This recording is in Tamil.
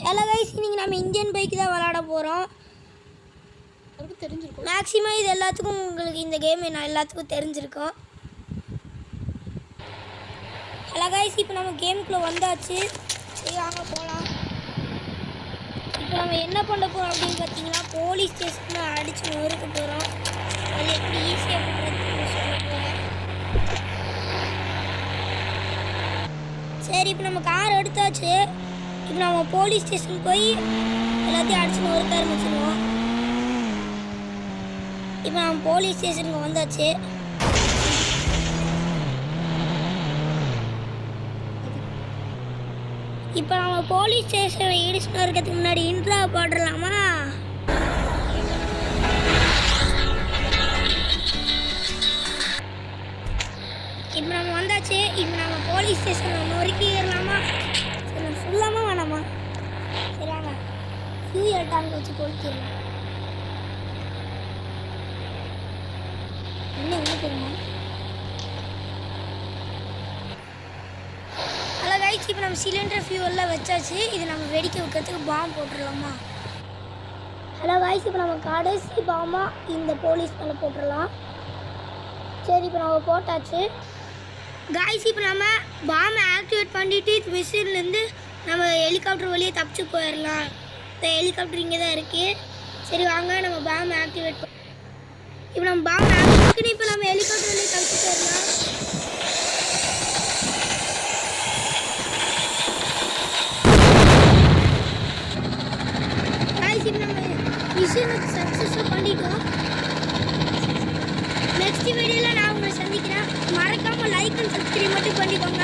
ஹலோ கைஸ், இன்னைக்கு நம்ம இந்தியன் பைக் தான் விளையாட போகிறோம். அதுக்கு தெரிஞ்சிருக்கும் மேக்ஸிமம் இது எல்லாத்துக்கும் உங்களுக்கு இந்த கேம் நான் எல்லாத்துக்கும் தெரிஞ்சிருக்கோம். ஹலோ கைஸ், இப்போ நம்ம கேமுக்குள்ளே வந்தாச்சு. சரி வாங்க போகலாம். இப்போ நம்ம என்ன பண்ண போகிறோம் அப்படின்னு பார்த்தீங்கன்னா, போலீஸ் ஸ்டேஷனில் அடித்து நொறுக்க போகிறோம். அது எப்படி ஈஸியாக பண்ணுறதுன்னு சொல்ல போகிறேன். சரி, இப்போ நம்ம கார் எடுத்தாச்சு. இப்போ நம்ம போலீஸ் ஸ்டேஷன் போய் எல்லாத்தையும் அடிச்சு நொறுக்க ஆரம்பிச்சிடுவோம். இப்போ நம்ம போலீஸ் ஸ்டேஷனுக்கு வந்தாச்சு. இப்போ நம்ம போலீஸ் ஸ்டேஷனை இடிச்சு நொறுக்கிறதுக்கு முன்னாடி இன்ட்ரா போடலாமா? இப்போ நம்ம வந்தாச்சு. இப்போ நம்ம போலீஸ் ஸ்டேஷனில் நொறுக்கிடலாமா? சரி, நம்ம சொல்லாமா வேணாமா? சரியாங்க, ஃபியூயல் டேங்க் வச்சு கொளுத்திடலாம். என்ன தெரியுமா? ஹலோ கைஸ், இப்போ நம்ம சிலிண்டர் ஃபியூவெல்லாம் வச்சாச்சு. இது நம்ம வெடிக்க வைக்கிறதுக்கு பாம் போட்டுடலாமா? ஹலோ கைஸ், இப்போ நம்ம கடைசி பாமாக இந்த போலீஸ் மேலே போட்டுடலாம். சரி, இப்போ நம்ம போட்டாச்சு. காய்ஸ், இப்போ நம்ம பாம்பை ஆக்டிவேட் பண்ணிவிட்டு விசிலேருந்து நம்ம ஹெலிகாப்டர் வழியே தப்பிச்சு போயிடலாம். இந்த ஹெலிகாப்டர் இங்கே தான் இருக்குது. சரி வாங்க, நம்ம பாம்பை ஆக்டிவேட் பண்ண. இப்போ நம்ம பாம்பை ஆக்டிவேட் பண்ணி இப்போ நம்ம ஹெலிகாப்டர் வழியே தப்பிச்சு போயிடலாம். காய்ஸ், இப்போ நம்ம மிஷனை சக்ஸஸாக பண்ணிட்டோம். நெக்ஸ்ட் வீடியோவில் நான் உங்களை சந்திக்கிறேன். மறக்காமல் லைக் அண்ட் சப்ஸ்கிரைப் மட்டும் பண்ணிக்கோங்க.